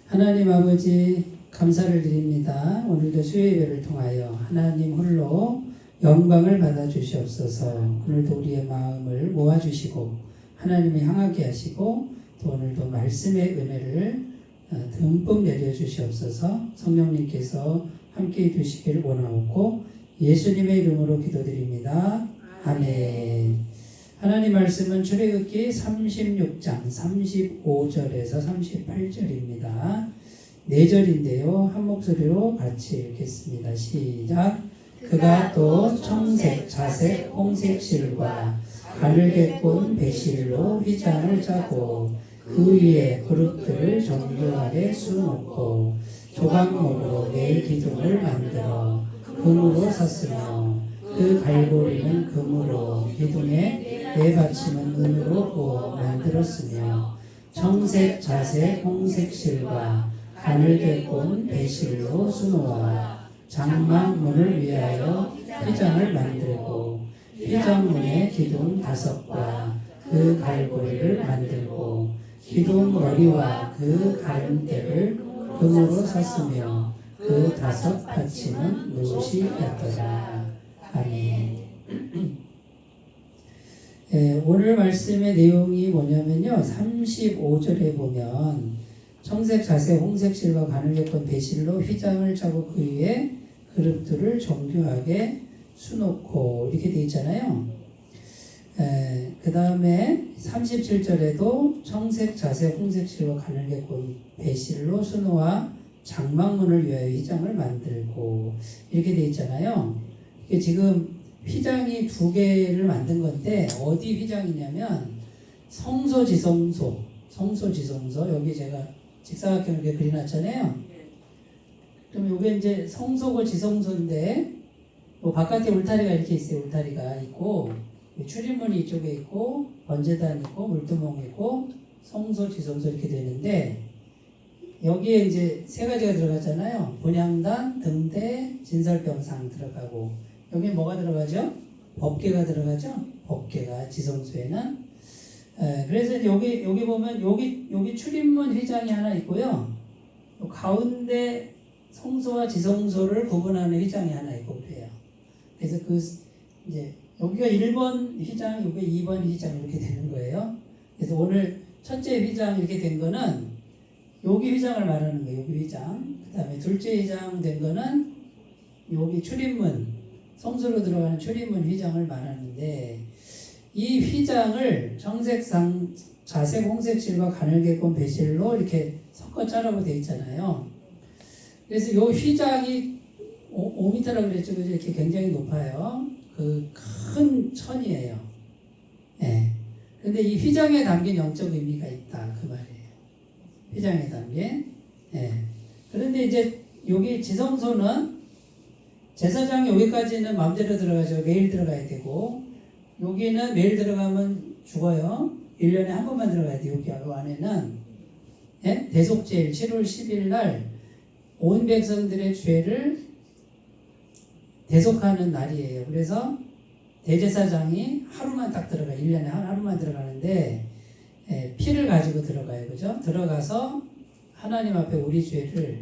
하나님 아버지 감사를 드립니다. 오늘도 수요예배를 통하여 하나님 홀로 영광을 받아 주시옵소서. 오늘도 우리의 마음을 모아주시고 하나님을 향하게 하시고 또 오늘도 말씀의 은혜를 듬뿍 내려주시옵소서. 성령님께서 함께해 주시기를 원하옵고 예수님의 이름으로 기도드립니다. 아멘. 하나님 말씀은 출애굽기 36장 35절에서 38절입니다. 4절인데요. 한 목소리로 같이 읽겠습니다. 시작. 그가 또 청색, 자색, 홍색 실과 가늘게 꼰 배실로 휘장을 짜고 그 위에 그릇들을 정교하게 수놓고 조각목으로 네 기둥을 만들어 금으로 샀으며 그 갈고리는 금으로 기둥에 네 받침은 은으로 구워 만들었으며 청색, 자색, 홍색 실과 가늘게 꼰 배실로 수놓아 장막문을 위하여 휘장을 만들고 휘장문의 기둥 5과 그 갈고리를 만들고 기둥 머리와 그 가름대를 금으로 샀으며 그 5 받침은 노시였더라. 아멘. 오늘 말씀의 내용이 뭐냐면요. 35절에 보면 청색, 자색, 홍색 실과 가늘게 꼰 배실로 휘장을 짜고 그 위에 그릇들을 정교하게 수놓고 이렇게 되어 있잖아요. 그 다음에 37절에도 청색, 자색, 홍색 실과 가늘게 꼰 배실로 수놓아 장막문을 위하여 휘장을 만들고 이렇게 되어 있잖아요. 이게 지금 휘장이 2개를 만든 건데 어디 휘장이냐면 성소지성소 여기 제가 직사각형을 이렇게 그려놨잖아요. 그럼 이게 이제 성소고 지성소인데 바깥에 울타리가 이렇게 있어요. 울타리가 있고 출입문이 이쪽에 있고 번제단 있고 물두멍 있고 성소 지성소 이렇게 되는데 여기에 이제 3가지가 들어가잖아요. 분향단, 등대, 진설병상 들어가고 여기 뭐가 들어가죠? 법궤가 들어가죠? 법궤가 지성소에는. 그래서 여기 보면 여기 출입문 휘장이 하나 있고요. 가운데 성소와 지성소를 구분하는 휘장이 하나 있고 그래요. 그래서 이제 여기가 1번 휘장, 여기 2번 휘장 이렇게 되는 거예요. 그래서 오늘 첫째 휘장 이렇게 된 거는 여기 휘장을 말하는 거예요. 여기 휘장. 그 다음에 둘째 휘장 된 거는 여기 출입문, 성소로 들어가는 출입문 휘장을 말하는데 이 휘장을 청색, 자색, 홍색 실과 가늘게 꼰 배실로 이렇게 섞어 짜라고 되어 있잖아요. 그래서 이 휘장이 5m라고 그랬죠. 이렇게 굉장히 높아요. 그 큰 천이에요. 네. 근데 이 휘장에 담긴 영적 의미가 있다. 그 말이에요. 휘장에 담긴. 네. 그런데 이제 여기 지성소는 제사장이 여기까지는 마음대로 들어가죠. 매일 들어가야 되고 여기는 매일 들어가면 죽어요. 1년에 한 번만 들어가야 돼요. 여기 안에는. 네? 대속제일 7월 10일 날 온 백성들의 죄를 대속하는 날이에요. 그래서 대제사장이 하루만 딱 들어가 1년에 하루만 들어가는데 피를 가지고 들어가요. 그죠? 들어가서 하나님 앞에 우리 죄를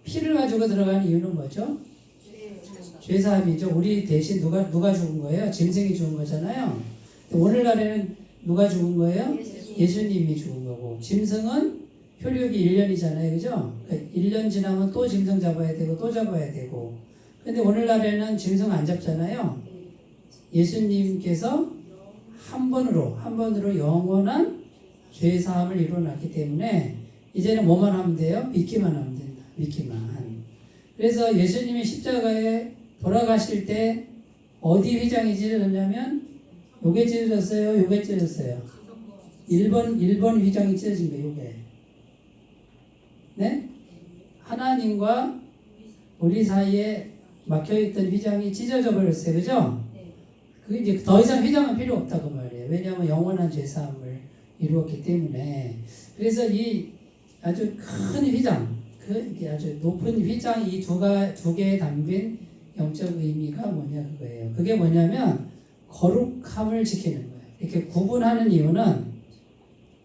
피를 가지고 들어가는 이유는 뭐죠? 죄사함이죠. 우리 대신 누가 죽은 거예요? 짐승이 죽은 거잖아요. 오늘날에는 누가 죽은 거예요? 예수님이 죽은 거고 짐승은 효력이 1년이잖아요. 그죠? 그러니까 1년 지나면 또 짐승 잡아야 되고 또 잡아야 되고 근데 오늘날에는 짐승 안 잡잖아요. 예수님께서 한 번으로 영원한 죄사함을 이루어놨기 때문에 이제는 뭐만 하면 돼요? 믿기만 하면 된다. 믿기만. 그래서 예수님이 십자가에 돌아가실 때 어디 휘장이 찢어졌냐면 요게 찢어졌어요. 요게 찢어졌어요. 1번 휘장이 찢어진 거예요. 요게. 네? 하나님과 우리 사이에 막혀있던 휘장이 찢어져 버렸어요. 그죠? 그게 이제 더 이상 휘장은 필요 없다고 말이에요. 왜냐하면 영원한 죄사함을 이루었기 때문에. 그래서 이 아주 큰 휘장, 아주 높은 휘장 이 두 개에 담긴 영적 의미가 뭐냐 그거예요. 그게 뭐냐면 거룩함을 지키는 거예요. 이렇게 구분하는 이유는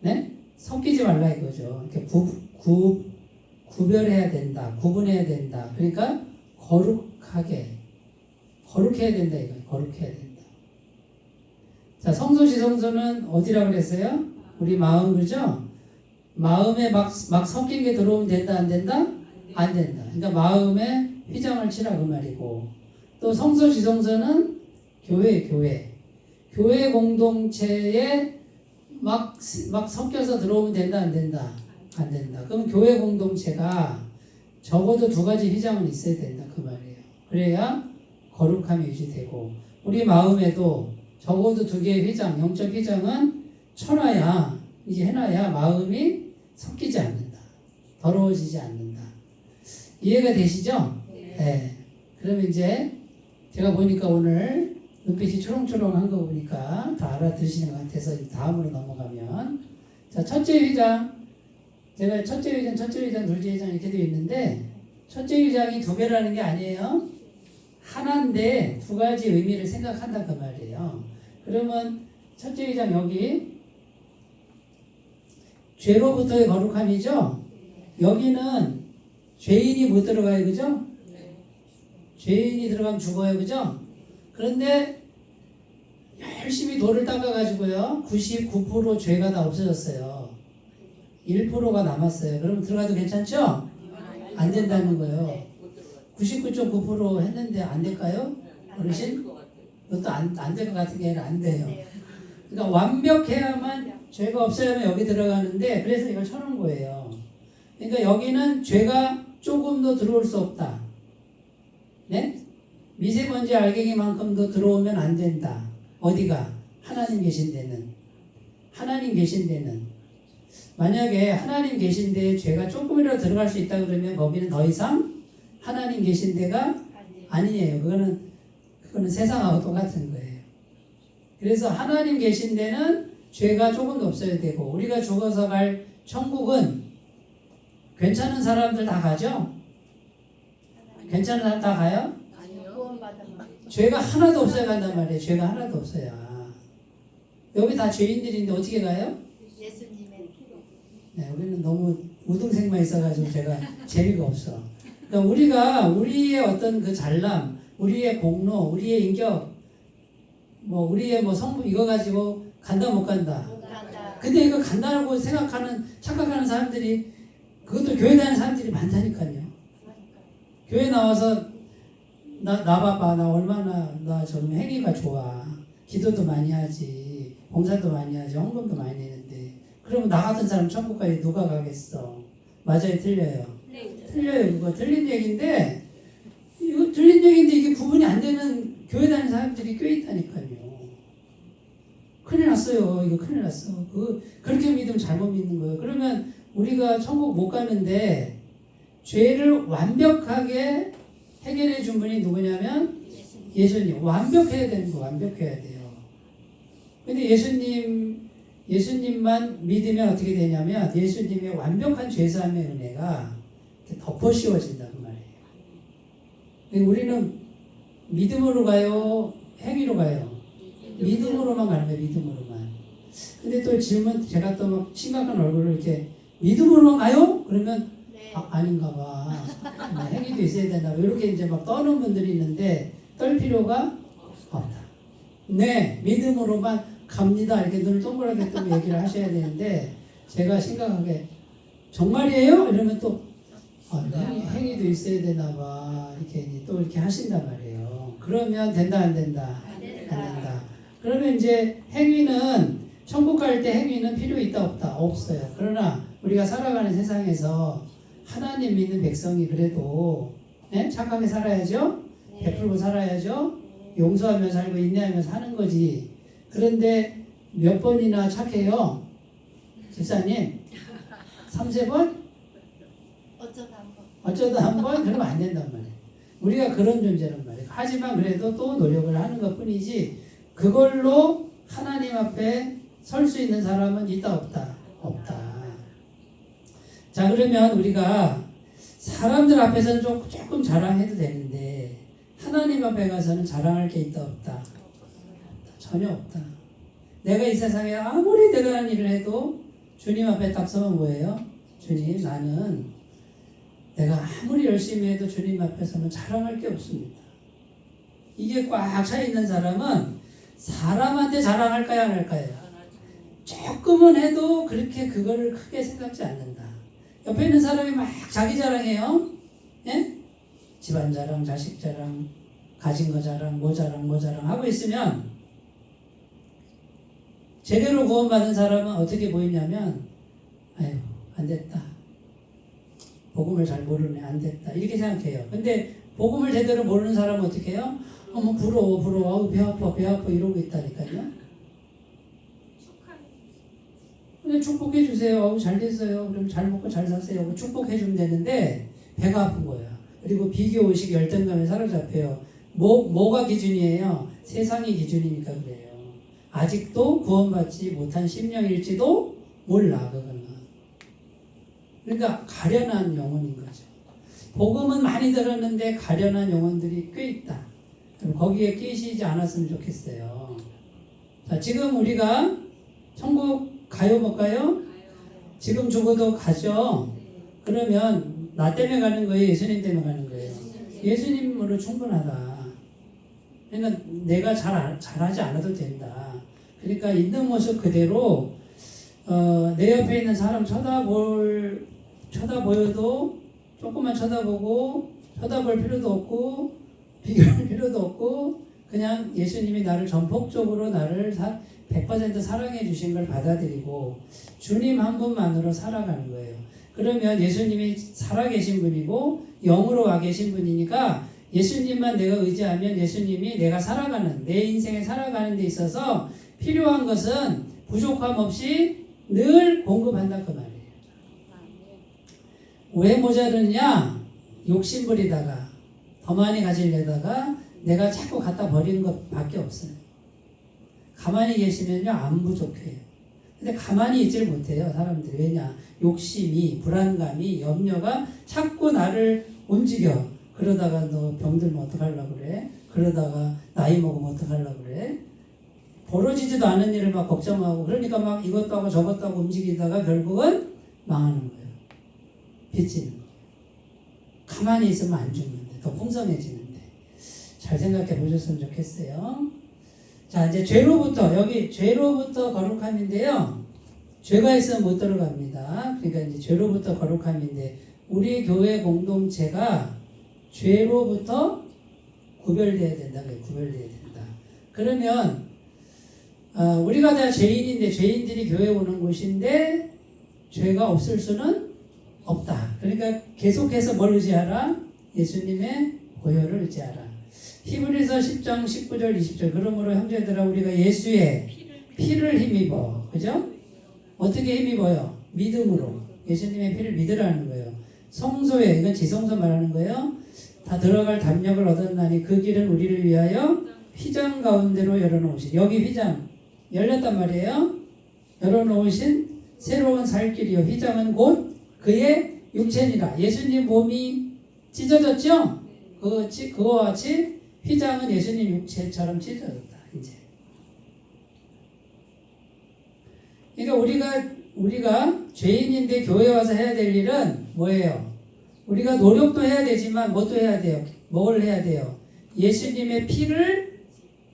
네? 섞이지 말라 이거죠. 이렇게 구별해야 된다. 구분해야 된다. 그러니까 거룩해야 된다. 이거 거룩해야 된다. 자, 성소지성소는 어디라고 그랬어요? 우리 마음, 그죠? 마음에 막 섞인 게 들어오면 된다, 안 된다? 안 된다. 그러니까 마음에 휘장을 치라 그 말이고, 또 성소지성소는 교회 공동체에 막 섞여서 들어오면 된다, 안 된다? 안 된다. 그럼 교회 공동체가 적어도 2가지 휘장은 있어야 된다 그 말이에요. 그래야 거룩함이 유지되고, 우리 마음에도 적어도 2개의 휘장, 영적 휘장은 쳐놔야, 이제 해놔야 마음이 섞이지 않는다. 더러워지지 않는다. 이해가 되시죠? 네. 그러면 이제 제가 보니까 오늘 눈빛이 초롱초롱한 거 보니까 다 알아들으시는 것 같아서 다음으로 넘어가면, 자, 첫째 휘장. 제가 첫째 휘장, 둘째 휘장 이렇게 되어 있는데, 첫째 휘장이 2개라는 게 아니에요. 하나인데 2가지 의미를 생각한다 그 말이에요. 그러면 첫째 휘장 여기 죄로부터의 거룩함이죠. 여기는 죄인이 못 들어가요, 그죠? 죄인이 들어가면 죽어요, 그죠? 그런데 열심히 돌을 닦아가지고요, 99% 죄가 다 없어졌어요. 1%가 남았어요. 그럼 들어가도 괜찮죠? 안 된다는 거예요. 99.9% 했는데 안 될까요? 어르신? 그것도 안 될 것 같은 게 아니라 안 돼요. 그러니까 완벽해야만, 죄가 없어야만 여기 들어가는데, 그래서 이걸 쳐놓은 거예요. 그러니까 여기는 죄가 조금 더 들어올 수 없다. 네? 미세먼지 알갱이만큼도 들어오면 안 된다. 어디가? 하나님 계신 데는. 하나님 계신 데는. 만약에 하나님 계신 데에 죄가 조금이라도 들어갈 수 있다 그러면 거기는 더 이상 하나님 계신 데가 아니에요. 그거는 세상하고 똑같은 거예요. 그래서 하나님 계신 데는 죄가 조금도 없어야 되고, 우리가 죽어서 갈 천국은 괜찮은 사람들 다 가죠? 괜찮은 사람 다 가요? 죄가 하나도 없어야 간단 말이에요. 죄가 하나도 없어야. 여기 다 죄인들인데 어떻게 가요? 예수님의 피로. 네, 우리는 너무 우등생만 있어가지고 제가 재미가 없어. 그러니까 우리가 우리의 어떤 그 잘남, 우리의 공로, 우리의 인격, 뭐 우리의 뭐 성분 이거 가지고 간다 못 간다. 근데 이거 간다고 착각하는 사람들이, 그것도 교회 다니는 사람들이 많다니까요. 교회 나와서 나 봐봐, 나 정말 행위가 좋아, 기도도 많이 하지, 봉사도 많이 하지, 헌금도 많이 내는데, 그러면 나 같은 사람 천국까지 누가 가겠어? 맞아요, 틀려요? 틀려요. 그거 틀린 얘기인데, 이게 구분이 안 되는 교회 다니는 사람들이 꽤 있다니까요. 큰일 났어요. 이거 큰일 났어. 그렇게 믿으면 잘못 믿는 거예요. 그러면 우리가 천국 못 가는데, 죄를 완벽하게 해결해 준 분이 누구냐면 예수님. 완벽해야 되는 거, 완벽해야 돼요. 근데 예수님만 믿으면 어떻게 되냐면, 예수님의 완벽한 죄사함의 은혜가 덮어 씌워진다 그 말이에요. 우리는 믿음으로 가요, 행위로 가요? 믿음으로만 가는 거예요, 믿음으로만. 근데 또 질문, 제가 또 막 심각한 얼굴로 이렇게, 믿음으로만 가요? 그러면 아닌가 봐. 행위도 있어야 된다. 이렇게 이제 막 떠는 분들이 있는데, 떨 필요가 없다. 네, 믿음으로만 갑니다. 이렇게 눈을 동그랗게 뜨고 얘기를 하셔야 되는데, 제가 심각하게 정말이에요? 이러면 또 행위도 있어야 되나 봐. 이렇게 또 이렇게 하신단 말이에요. 그러면 된다, 안 된다? 안 된다. 그러면 이제 행위는, 천국 갈 때 행위는 필요 있다, 없다? 없어요. 그러나 우리가 살아가는 세상에서 하나님 믿는 백성이 그래도 착하게 살아야죠. 베풀고 살아야죠. 용서하며 살고 인내하며 사는 거지. 그런데 몇 번이나 착해요? 집사님? 3-4번? 어쩌다 한 번? 그러면 안 된단 말이에요. 우리가 그런 존재란 말이에요. 하지만 그래도 또 노력을 하는 것 뿐이지, 그걸로 하나님 앞에 설 수 있는 사람은 있다, 없다? 없다. 자, 그러면 우리가 사람들 앞에서는 조금 자랑해도 되는데, 하나님 앞에 가서는 자랑할 게 있다, 없다? 전혀 없다. 내가 이 세상에 아무리 대단한 일을 해도 주님 앞에 딱 서면 뭐예요? 주님, 나는 내가 아무리 열심히 해도 주님 앞에서는 자랑할 게 없습니다. 이게 꽉 차 있는 사람은 사람한테 자랑할까요, 안 할까요? 조금은 해도 그렇게 그거를 크게 생각지 않는다. 옆에 있는 사람이 막 자기 자랑해요. 예? 집안 자랑, 자식 자랑, 가진 거 자랑, 뭐 자랑, 뭐 자랑 하고 있으면 제대로 구원받은 사람은 어떻게 보이냐면 아유, 안 됐다. 복음을 잘 모르네, 안 됐다. 이렇게 생각해요. 근데 복음을 제대로 모르는 사람은 어떻게 해요? 어머, 부러워, 부러워. 아우, 배 아파, 배 아파. 이러고 있다니까요. 근데 축복해 주세요. 아우, 잘 됐어요. 그럼 잘 먹고 잘 사세요. 축복해 주면 되는데 배가 아픈 거야. 그리고 비교의식, 열등감에 사로잡혀요. 뭐가 기준이에요? 세상이 기준이니까 그래요. 아직도 구원받지 못한 심령일지도 몰라, 그거는. 그러니까 가련한 영혼인 거죠. 복음은 많이 들었는데 가련한 영혼들이 꽤 있다. 거기에 끼시지 않았으면 좋겠어요. 자, 지금 우리가 천국 가요, 못 가요? 지금 죽어도 가죠? 그러면 나 때문에 가는 거예요? 예수님 때문에 가는 거예요? 예수님으로 충분하다. 그러니까 내가 잘하지 않아도 된다. 그러니까 있는 모습 그대로 내 옆에 있는 사람 쳐다보여도 조금만 쳐다보고 쳐다볼 필요도 없고 비교할 필요도 없고 그냥 예수님이 나를 전폭적으로 나를 100% 사랑해 주신 걸 받아들이고 주님 한 분만으로 살아가는 거예요. 그러면 예수님이 살아계신 분이고 영으로 와 계신 분이니까 예수님만 내가 의지하면 예수님이 내가 살아가는 내 인생에 살아가는 데 있어서 필요한 것은 부족함 없이 늘 공급한다 그 말이에요. 왜 모자르냐? 욕심부리다가 더 많이 가지려다가 내가 자꾸 갖다 버리는 것밖에 없어요. 가만히 계시면요 안 부족해요. 근데 가만히 있질 못해요 사람들이. 왜냐? 욕심이, 불안감이, 염려가 자꾸 나를 움직여. 그러다가 너 병들면 어떡하려고 그래? 그러다가 나이 먹으면 어떡하려고 그래? 벌어지지도 않은 일을 막 걱정하고 그러니까 막 이것도 하고 저것도 하고 움직이다가 결국은 망하는 거예요. 빚지는 거예요. 가만히 있으면 안 죽는데 더 풍성해지는데. 잘 생각해 보셨으면 좋겠어요. 자, 이제 죄로부터 거룩함인데요. 죄가 있으면 못 들어갑니다. 그러니까 이제 죄로부터 거룩함인데 우리 교회 공동체가 죄로부터 구별돼야 된다. 구별돼야 된다. 그러면 우리가 다 죄인인데 죄인들이 교회 오는 곳인데 죄가 없을 수는 없다. 그러니까 계속해서 뭘 의지하라? 예수님의 보혈을 의지하라. 히브리서 10장 19절 20절 그러므로 형제들아 우리가 예수의 피를 힘입어. 그죠? 어떻게 힘입어요? 믿음으로. 예수님의 피를 믿으라는 거예요. 성소에, 이건 지성소 말하는 거예요. 다 들어갈 담력을 얻었나니 그 길은 우리를 위하여 휘장 가운데로 열어놓으신. 여기 휘장 열렸단 말이에요. 열어놓으신 새로운 살 길이요. 휘장은 곧 그의 육체니라. 예수님 몸이 찢어졌죠? 그거와 같이 휘장은 예수님 육체처럼 찢어졌다. 이제. 그러니까 우리가 죄인인데 교회 와서 해야 될 일은 뭐예요? 우리가 노력도 해야 되지만 뭣도 해야 돼요? 뭘 해야 돼요? 예수님의 피를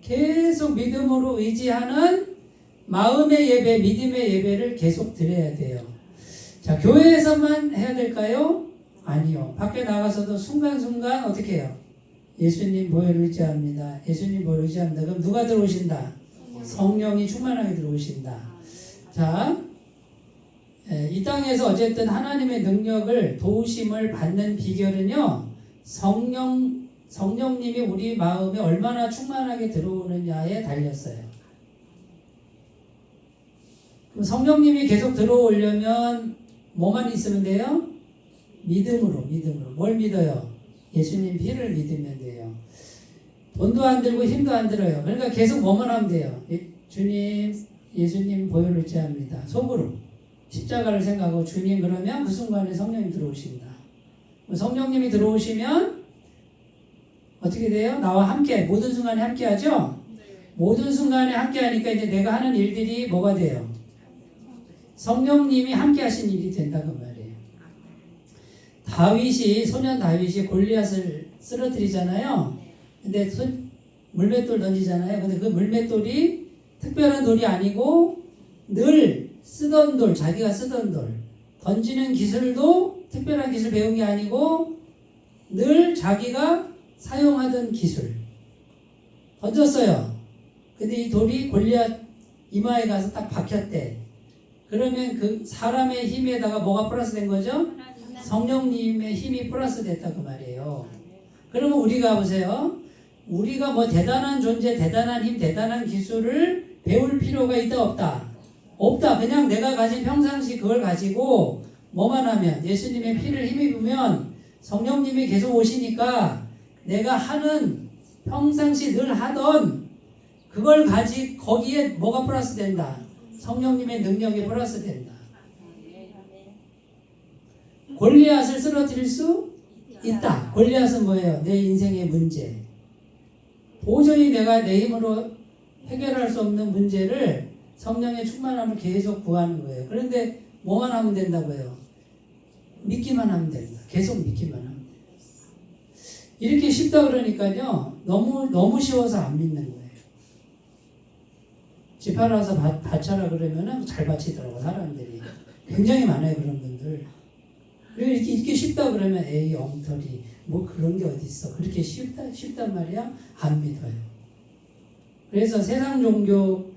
계속 믿음으로 의지하는 마음의 예배, 믿음의 예배를 계속 드려야 돼요. 자, 교회에서만 해야 될까요? 아니요. 밖에 나가서도 순간순간 어떻게 해요? 예수님 보혈을 의지합니다. 예수님 보혈을 의지합니다. 그럼 누가 들어오신다? 성령이 충만하게 들어오신다. 자, 이 땅에서 어쨌든 하나님의 능력을 도우심을 받는 비결은요, 성령님이 우리 마음에 얼마나 충만하게 들어오느냐에 달렸어요. 그럼 성령님이 계속 들어오려면 뭐만 있으면 돼요? 믿음으로. 뭘 믿어요? 예수님 피를 믿으면 돼요. 돈도 안 들고 힘도 안 들어요. 그러니까 계속 뭐만 하면 돼요? 주님, 예수님 보혈을 의지합니다. 속으로. 십자가를 생각하고 주님 그러면 그 순간에 성령이 들어오신다. 성령님이 들어오시면 어떻게 돼요? 나와 함께 모든 순간에 함께 하죠? 모든 순간에 함께 하니까 이제 내가 하는 일들이 뭐가 돼요? 성령님이 함께 하신 일이 된다 그 말이에요. 소년 다윗이 골리앗을 쓰러뜨리잖아요. 근데 물맷돌 던지잖아요. 근데 그 물맷돌이 특별한 돌이 아니고 늘 쓰던 돌, 자기가 쓰던 돌. 던지는 기술도 특별한 기술 배운 게 아니고 늘 자기가 사용하던 기술. 던졌어요. 근데 이 돌이 골리앗 이마에 가서 딱 박혔대. 그러면 그 사람의 힘에다가 뭐가 플러스 된 거죠? 성령님의 힘이 플러스 됐다 그 말이에요. 그러면 우리가 보세요. 우리가 뭐 대단한 존재, 대단한 힘, 대단한 기술을 배울 필요가 있다 없다? 없다. 그냥 내가 가진 평상시 그걸 가지고 뭐만 하면 예수님의 피를 힘입으면 성령님이 계속 오시니까 내가 하는 평상시 늘 하던 그걸 거기에 뭐가 플러스 된다? 성령님의 능력이 플러스 된다. 골리앗을 쓰러뜨릴 수 있다. 골리앗은 뭐예요? 내 인생의 문제. 도저히 내가 내 힘으로 해결할 수 없는 문제를 성령의 충만함을 계속 구하는 거예요. 그런데 뭐만 하면 된다고요? 믿기만 하면 된다. 계속 믿기만 하면 된다. 이렇게 쉽다 그러니까요. 너무 쉬워서 안 믿는 거예요. 집 하나 와서 바쳐라 그러면은 잘 바치더라고 사람들이. 굉장히 많아요 그런 분들. 그리고 이렇게 쉽다 그러면 에이 엉터리 뭐 그런 게 어디 있어. 그렇게 쉽단 말이야? 안 믿어요. 그래서 세상 종교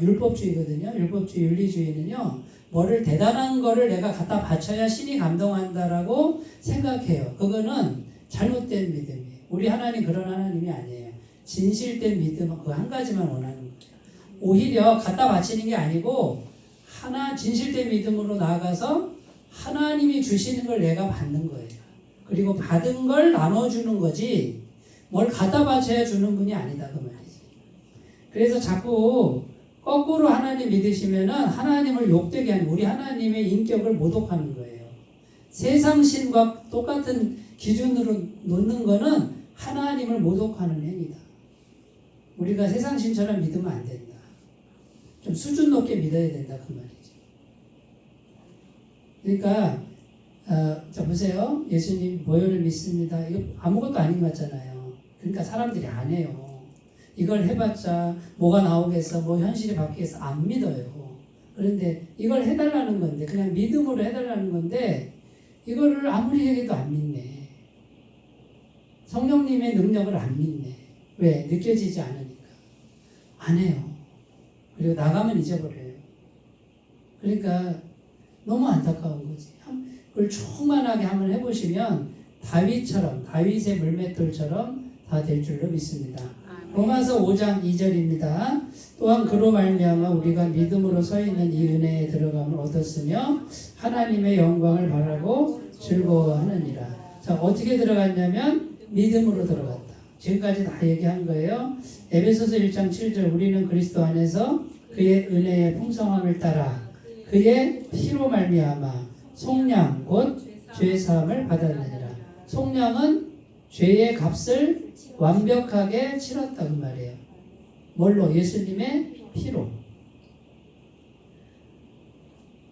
율법주의거든요. 율법주의 윤리주의는요. 뭐를 대단한 거를 내가 갖다 바쳐야 신이 감동한다라고 생각해요. 그거는 잘못된 믿음이에요. 우리 하나님 그런 하나님이 아니에요. 진실된 믿음 그 한 가지만 원하는 거예요. 오히려 갖다 바치는 게 아니고 진실된 믿음으로 나아가서 하나님이 주시는 걸 내가 받는 거예요. 그리고 받은 걸 나눠주는 거지 뭘 갖다 바쳐야 주는 분이 아니다 그 말이지. 그래서 자꾸 거꾸로 하나님 믿으시면은 하나님을 욕되게 하는 우리 하나님의 인격을 모독하는 거예요. 세상 신과 똑같은 기준으로 놓는 거는 하나님을 모독하는 행위다. 우리가 세상 신처럼 믿으면 안 된다. 좀 수준 높게 믿어야 된다 그 말이지. 그러니까 자 보세요. 예수님 모여를 믿습니다. 이거 아무것도 아닌 것 같잖아요. 그러니까 사람들이 안 해요. 이걸 해봤자 뭐가 나오겠어, 뭐 현실이 바뀌겠어 안 믿어요. 그런데 이걸 해달라는 건데 그냥 믿음으로 해달라는 건데 이거를 아무리 얘기해도 안 믿네. 성령님의 능력을 안 믿네. 왜? 느껴지지 않으니까. 안 해요. 그리고 나가면 잊어버려요. 그러니까 너무 안타까운 거지. 그걸 충만하게 한번 해보시면 다윗의 물맷돌처럼 다 될 줄로 믿습니다. 로마서 5장 2절입니다. 또한 그로 말미암아 우리가 믿음으로 서 있는 이 은혜에 들어감을 얻었으며 하나님의 영광을 바라고 즐거워하느니라. 자, 어떻게 들어갔냐면 믿음으로 들어갔다. 지금까지 다 얘기한 거예요. 에베소서 1장 7절 우리는 그리스도 안에서 그의 은혜의 풍성함을 따라 그의 피로 말미암아 속량 곧 죄 사함을 받았느니라. 속량은 죄의 값을 완벽하게 치렀다 그 말이에요. 뭘로? 예수님의 피로.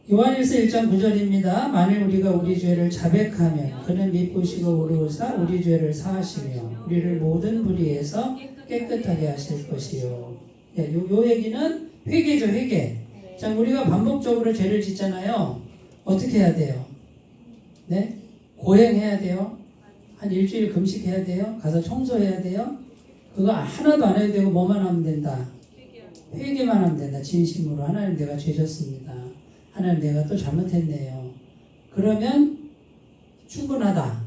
요한일서 1장 9절입니다. 만일 우리가 우리 죄를 자백하면 그는 미쁘시고 의로우사 우리 죄를 사하시며 우리를 모든 불의에서 깨끗하게 하실 것이요. 요 얘기는 회개죠, 회개. 자, 우리가 반복적으로 죄를 짓잖아요. 어떻게 해야 돼요? 네? 고행해야 돼요. 한 일주일 금식해야 돼요. 가서 청소해야 돼요. 그거 하나도 안 해도 되고 뭐만 하면 된다? 회개만 하면 된다. 진심으로 하나님 내가 죄졌습니다. 하나님 내가 또 잘못했네요. 그러면 충분하다.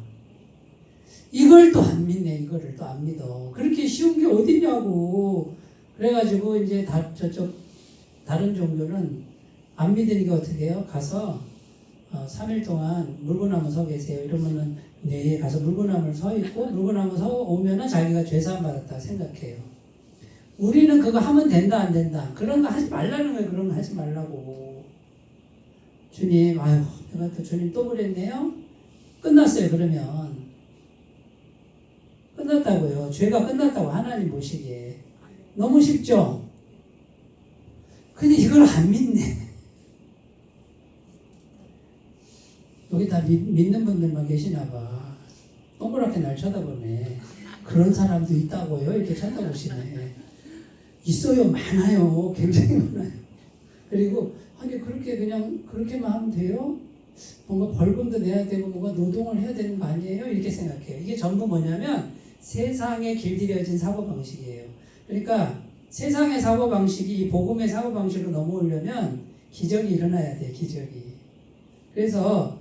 이걸 또 안 믿네. 이거를 또 안 믿어. 그렇게 쉬운 게 어딨냐고. 그래가지고 이제 다른 종교는 안 믿으니까 어떻게 해요? 가서 3일 동안 물구나무 서 계세요. 이러면은 네, 가서 물구나무를 서 있고 물구나무 서 오면은 자기가 죄사함 받았다 생각해요. 우리는 그거 하면 된다 안 된다. 그런 거 하지 말라는 거예요. 그런 거 하지 말라고. 주님, 아유, 내가 또 주님 또 그랬네요. 끝났어요. 그러면 끝났다고요. 죄가 끝났다고 하나님 보시기에 너무 쉽죠. 근데 이걸 안 믿네. 여기 다 믿는 분들만 계시나 봐. 동그랗게 날 쳐다보네. 그런 사람도 있다고요? 이렇게 쳐다보시네. 있어요. 많아요. 굉장히 많아요. 그리고 아니 그렇게 그냥 그렇게만 하면 돼요? 뭔가 벌금도 내야 되고 뭔가 노동을 해야 되는 거 아니에요? 이렇게 생각해요. 이게 전부 뭐냐면 세상에 길들여진 사고방식이에요. 그러니까 세상의 사고방식이 이 복음의 사고방식으로 넘어오려면 기적이 일어나야 돼요. 기적이. 그래서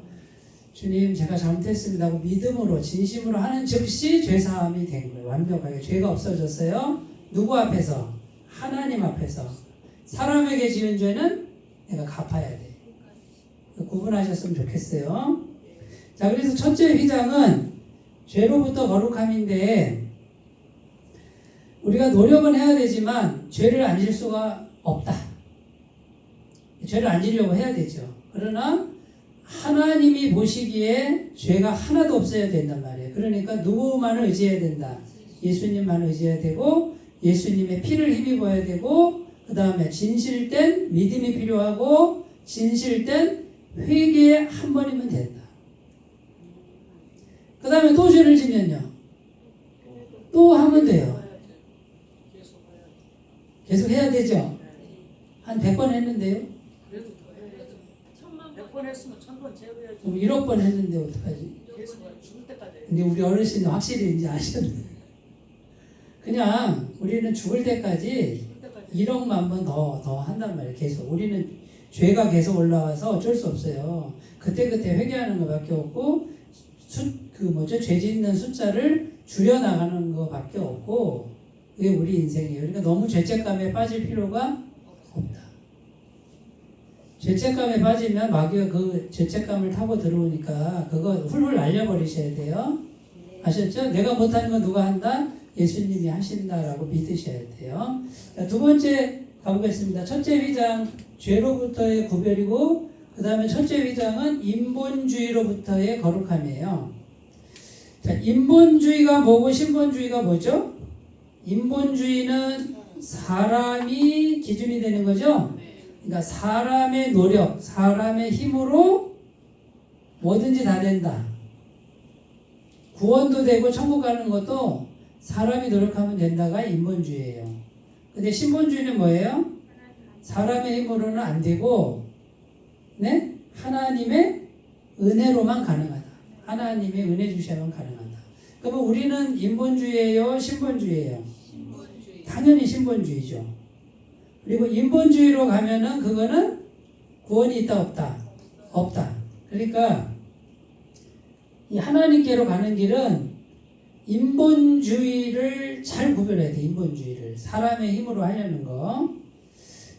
주님 제가 잘못했습니다 하고 믿음으로 진심으로 하는 즉시 죄사함이 된 거예요. 완벽하게 죄가 없어졌어요. 누구 앞에서? 하나님 앞에서. 사람에게 지은 죄는 내가 갚아야 돼. 구분하셨으면 좋겠어요. 자, 그래서 첫째 휘장은 죄로부터 거룩함인데 우리가 노력은 해야 되지만 죄를 안 질 수가 없다. 죄를 안 지려고 해야 되죠. 그러나 하나님이 보시기에 죄가 하나도 없어야 된단 말이에요. 그러니까 누구만을 의지해야 된다. 예수님만을 의지해야 되고 예수님의 피를 힘입어야 되고 그 다음에 진실된 믿음이 필요하고 진실된 회개 한 번이면 된다. 그 다음에 또 죄를 지면요. 또 하면 돼요. 계속 해야 되죠. 한 100번 했는데요. 그래도 더 해야죠. 100번 했으면 1000번 재고야지. 그럼 1억 번 했는데 어떡하지? 계속 죽을 때까지. 근데 우리 어르신은 확실히 이제 아셨네. 그냥 우리는 죽을 때까지 1억만 번 더 한단 말이에요. 계속. 우리는 죄가 계속 올라와서 어쩔 수 없어요. 그때그때 회개하는 것밖에 없고 죄 짓는 숫자를 줄여나가는 것밖에 없고 그게 우리 인생이에요. 그러니까 너무 죄책감에 빠질 필요가 없다. 죄책감에 빠지면 마귀가 그 죄책감을 타고 들어오니까 그거 훌훌 날려버리셔야 돼요. 아셨죠? 내가 못하는 건 누가 한다? 예수님이 하신다라고 믿으셔야 돼요. 자, 두 번째 가보겠습니다. 첫째 휘장 죄로부터의 구별이고 그 다음에 첫째 휘장은 인본주의로부터의 거룩함이에요. 자, 인본주의가 뭐고 신본주의가 뭐죠? 인본주의는 사람이 기준이 되는 거죠. 그러니까 사람의 노력, 사람의 힘으로 뭐든지 다 된다. 구원도 되고 천국 가는 것도 사람이 노력하면 된다가 인본주의예요. 근데 신본주의는 뭐예요? 사람의 힘으로는 안 되고, 네? 하나님의 은혜로만 가능하다. 하나님의 은혜 주시면 가능하다. 그러면 우리는 인본주의예요? 신본주의예요? 신본주의. 당연히 신본주의죠. 그리고 인본주의로 가면은 그거는 구원이 있다 없다? 없다. 그러니까 이 하나님께로 가는 길은 인본주의를 잘 구별해야 돼. 인본주의를. 사람의 힘으로 하려는 거.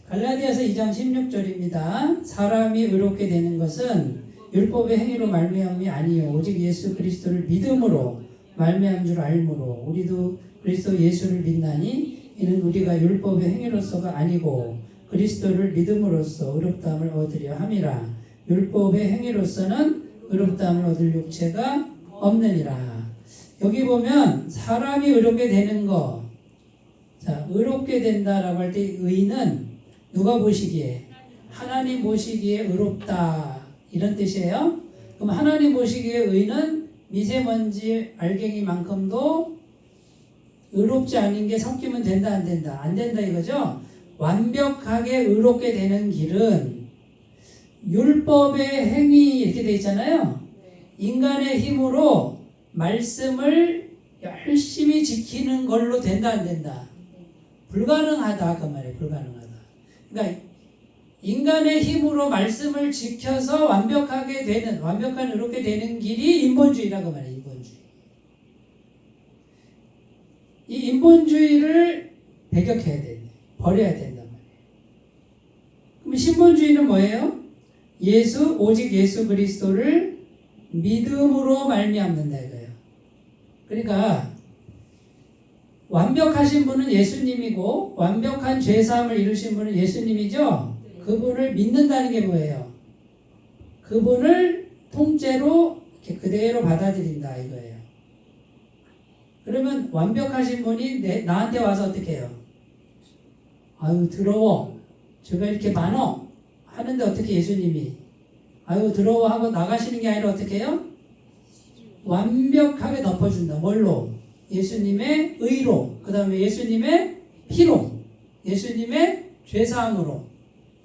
갈라디아서 2장 16절입니다. 사람이 의롭게 되는 것은 율법의 행위로 말미암이 아니요 오직 예수 그리스도를 믿음으로 말미암은 줄 알므로 우리도 그리스도 예수를 믿나니 이는 우리가 율법의 행위로서가 아니고 그리스도를 믿음으로써 의롭다함을 얻으려 함이라. 율법의 행위로서는 의롭다함을 얻을 육체가 없느니라. 여기 보면 사람이 의롭게 되는 거. 자, 의롭게 된다라고 할 때 의는 누가 보시기에? 하나님 보시기에 의롭다. 이런 뜻이에요. 그럼 하나님 보시기에 의는 미세먼지 알갱이만큼도 의롭지 않은 게 섞이면 된다 안 된다? 안 된다 이거죠. 완벽하게 의롭게 되는 길은 율법의 행위 이렇게 돼 있잖아요. 인간의 힘으로 말씀을 열심히 지키는 걸로 된다 안 된다? 불가능하다 그 말이에요. 불가능하다. 그러니까 인간의 힘으로 말씀을 지켜서 완벽하게 되는 완벽한 의롭게 되는 길이 인본주의라고 말해요. 인본주의. 이 인본주의를 배격해야 돼. 버려야 된단 말이에요. 그럼 신본주의는 뭐예요? 오직 예수 그리스도를 믿음으로 말미암는다 이거예요. 그러니까 완벽하신 분은 예수님이고 완벽한 죄사함을 이루신 분은 예수님이죠. 그분을 믿는다는 게 뭐예요? 그분을 통째로 이렇게 그대로 받아들인다 이거예요. 그러면 완벽하신 분이 나한테 와서 어떻게 해요? 아유 더러워. 죄가 이렇게 많어. 하는데 어떻게 예수님이 아이고 더러워 하고 나가시는 게 아니라 어떻게 해요? 완벽하게 덮어준다. 뭘로? 예수님의 의로, 그 다음에 예수님의 피로, 예수님의 죄사함으로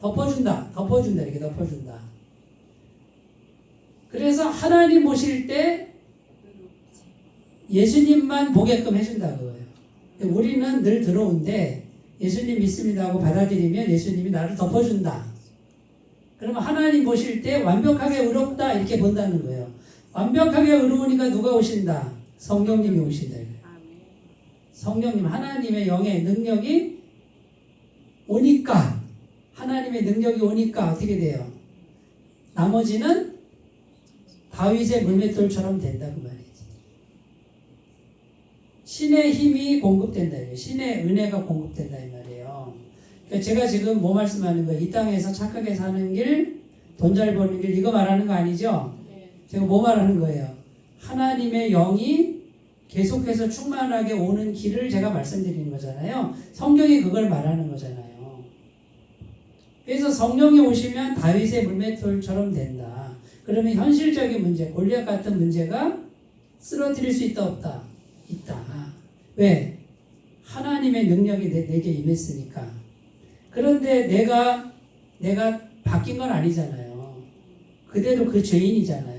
덮어준다. 이렇게 덮어준다. 그래서 하나님 모실 때 예수님만 보게끔 해준다 그거예요. 우리는 늘 들어온데 예수님 믿습니다 하고 받아들이면 예수님이 나를 덮어준다. 그러면 하나님 보실 때 완벽하게 의롭다 이렇게 본다는 거예요. 완벽하게 의로우니까 누가 오신다? 성령님이 오신다. 성령님, 하나님의 영의 능력이 오니까, 하나님의 능력이 오니까 어떻게 돼요? 나머지는 다윗의 물맷돌처럼 된다 그 말이지. 신의 힘이 공급된다. 신의 은혜가 공급된다 이 말이에요. 그러니까 제가 지금 뭐 말씀하는 거예요? 이 땅에서 착하게 사는 길, 돈 잘 버는 길 이거 말하는 거 아니죠? 제가 뭐 말하는 거예요? 하나님의 영이 계속해서 충만하게 오는 길을 제가 말씀드리는 거잖아요. 성경이 그걸 말하는 거잖아요. 그래서 성령이 오시면 다윗의 물맷돌처럼 된다. 그러면 현실적인 문제, 골리앗 같은 문제가 쓰러뜨릴 수 있다 없다? 있다. 왜? 하나님의 능력이 내게 임했으니까. 그런데 내가 바뀐 건 아니잖아요. 그대로 그 죄인이잖아요.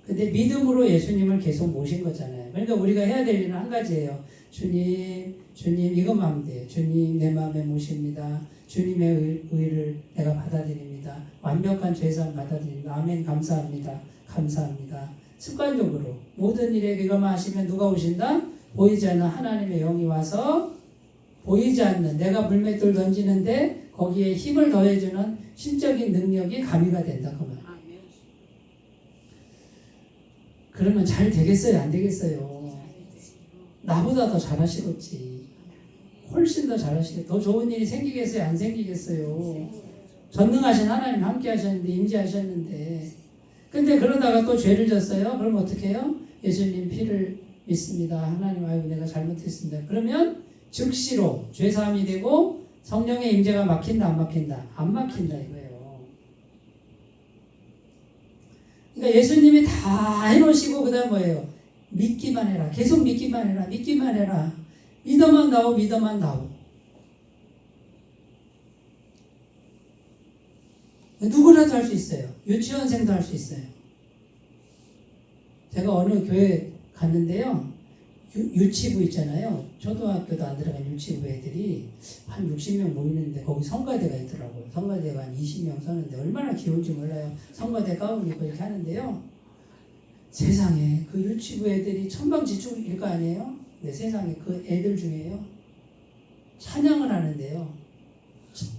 근데 믿음으로 예수님을 계속 모신 거잖아요. 그러니까 우리가 해야 될 일은 한 가지예요. 주님 이것만 하면 돼요. 주님 내 마음에 모십니다. 주님의 의를 내가 받아들입니다. 완벽한 죄사함 받아들입니다. 아멘 감사합니다. 습관적으로 모든 일에 이것만 하시면 누가 오신다? 보이지 않는 하나님의 영이 와서 보이지 않는 내가 물맷돌 던지는데 거기에 힘을 더해주는 신적인 능력이 가미가 된다 그 말. 그러면 잘 되겠어요? 안 되겠어요? 나보다 더 잘하시겠지. 훨씬 더 잘하시겠. 더 좋은 일이 생기겠어요? 안 생기겠어요? 전능하신 하나님 함께 하셨는데 임재하셨는데 근데 그러다가 또 죄를 졌어요? 그럼 어떻게 해요? 예수님 피를 믿습니다. 하나님 아이고 내가 잘못했습니다. 그러면 즉시로 죄사함이 되고 성령의 임재가 막힌다 안 막힌다? 안 막힌다 이거예요. 그러니까 예수님이 다 해놓으시고 그 다음 뭐예요? 믿기만 해라. 계속 믿기만 해라. 믿어만 나오. 누구라도 할 수 있어요. 유치원생도 할 수 있어요. 제가 어느 교회 갔는데요. 유치부 있잖아요. 초등학교도 안 들어간 유치부 애들이 한 60명 모이는데 거기 성가대가 있더라고요. 성가대가 한 20명 서는데 얼마나 귀여운지 몰라요. 성가대 가운 입고 이렇게 하는데요. 세상에 그 유치부 애들이 천방지축일 거 아니에요? 근데 세상에 그 애들 중에요. 찬양을 하는데요.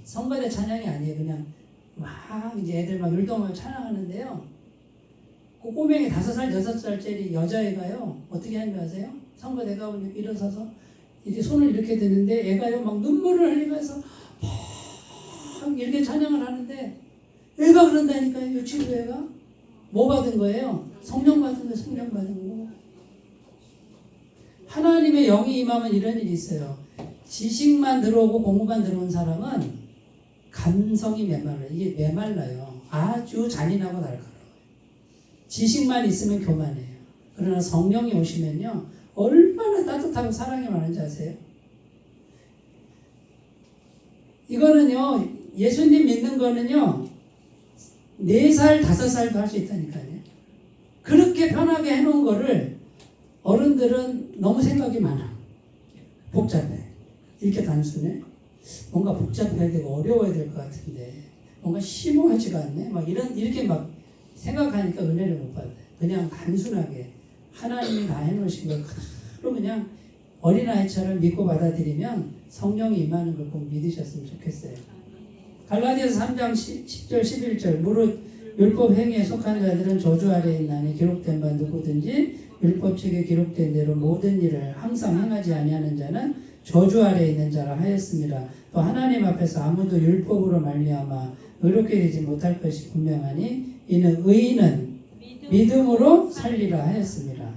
성가대 찬양이 아니에요. 그냥 막 이제 애들 막 율동하며 찬양하는데요. 그 꼬맹이 5살, 6살짜리 여자애가요. 어떻게 하는 줄 아세요? 성가대 가운데 일어서서 이렇게 손을 이렇게 드는데 애가요 막 눈물을 흘리면서 막 이렇게 찬양을 하는데 애가 그런다니까요. 유치부 애가 뭐 받은 거예요? 성령 받은 거. 하나님의 영이 임하면 이런 일이 있어요. 지식만 들어오고 공부만 들어온 사람은 감성이 메말라요. 이게 메말라요. 아주 잔인하고 날카로워요. 지식만 있으면 교만해요. 그러나 성령이 오시면요 얼마나 따뜻하고 사랑이 많은지 아세요? 이거는요 예수님 믿는 거는요 4살, 5살도 할 수 있다니까요. 그렇게 편하게 해놓은 거를 어른들은 너무 생각이 많아. 복잡해. 이렇게 단순해? 뭔가 복잡해야 되고 어려워야 될 것 같은데 뭔가 심오하지가 않네? 막 이렇게 막 생각하니까 은혜를 못 받아요. 그냥 단순하게 하나님이 다 해놓으신 걸 그대로 그냥 어린아이처럼 믿고 받아들이면 성령이 임하는 걸 꼭 믿으셨으면 좋겠어요. 갈라디아서 3장 10절 11절 무릇 율법 행위에 속한 자들은 저주 아래에 있나니 기록된 바 누구든지 율법책에 기록된 대로 모든 일을 항상 행하지 아니하는 자는 저주 아래에 있는 자라 하였습니다. 또 하나님 앞에서 아무도 율법으로 말미암아 의롭게 되지 못할 것이 분명하니 이는 의인은 믿음으로 살리라 하였습니다.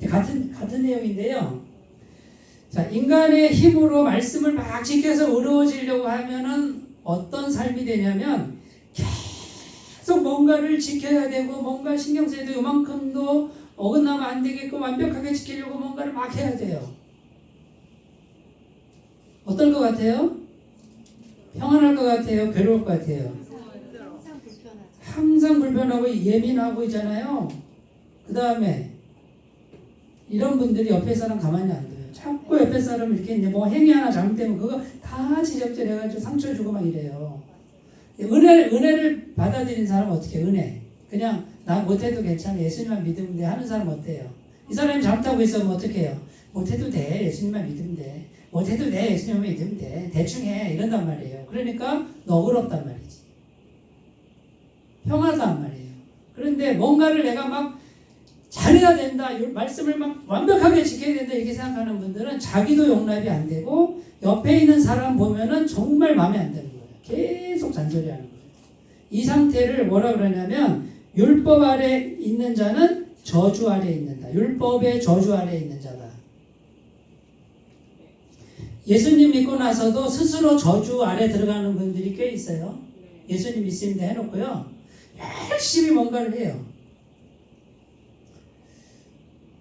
같은 내용인데요. 자, 인간의 힘으로 말씀을 막 지켜서 의로워지려고 하면은 어떤 삶이 되냐면 계속 뭔가를 지켜야 되고 뭔가 신경 써야 되고 요만큼도 어긋나면 안 되게끔 완벽하게 지키려고 뭔가를 막 해야 돼요. 어떨 것 같아요? 평안할 것 같아요? 괴로울 것 같아요? 항상 불편하죠. 항상 불편하고 예민하고 있잖아요. 그 다음에 이런 분들이 옆에 사람 가만히 안 둬요. 자꾸 옆에 사람 이렇게 이제 뭐 행위 하나 잘못되면 그거 다 지적질해가지고 상처 주고 막 이래요. 은혜를 받아들인 사람은 어떻게 해요? 은혜. 그냥 나 못해도 괜찮아. 예수님만 믿으면 돼. 하는 사람 어때요? 이 사람이 잘못하고 있으면 어떻게 해요? 못해도 돼. 예수님만 믿으면 돼. 못해도 돼. 예수님만 믿으면 돼. 대충 해. 이런단 말이에요. 그러니까 너그럽단 말이지. 평화단 말이에요. 그런데 뭔가를 내가 막 잘해야 된다. 말씀을 막 완벽하게 지켜야 된다. 이렇게 생각하는 분들은 자기도 용납이 안 되고 옆에 있는 사람 보면은 정말 마음에 안 드는 거예요. 계속 잔소리하는 거예요. 이 상태를 뭐라 그러냐면 율법 아래 있는 자는 저주 아래 있는다. 율법의 저주 아래 있는 자다. 예수님 믿고 나서도 스스로 저주 아래 들어가는 분들이 꽤 있어요. 예수님 믿습니다 해놓고요. 열심히 뭔가를 해요.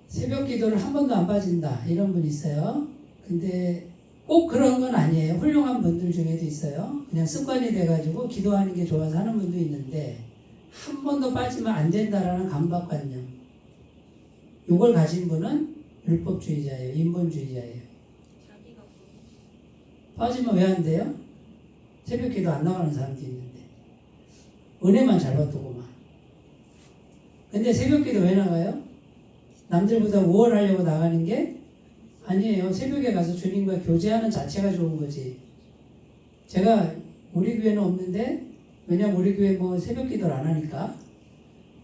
새벽 기도를 한 번도 안 빠진다. 이런 분 있어요. 근데 꼭 그런 건 아니에요. 훌륭한 분들 중에도 있어요. 그냥 습관이 돼가지고 기도하는 게 좋아서 하는 분도 있는데 한 번도 빠지면 안 된다라는 강박관념. 이걸 가진 분은 율법주의자예요. 인본주의자예요. 빠지면 왜 안 돼요? 새벽 기도 안 나가는 사람도 있는데 은혜만 잘 받더구만. 근데 새벽 기도 왜 나가요? 남들보다 우월하려고 나가는 게 아니에요. 새벽에 가서 주님과 교제하는 자체가 좋은 거지. 제가 우리 교회는 없는데 왜냐면 우리 교회 뭐 새벽 기도를 안 하니까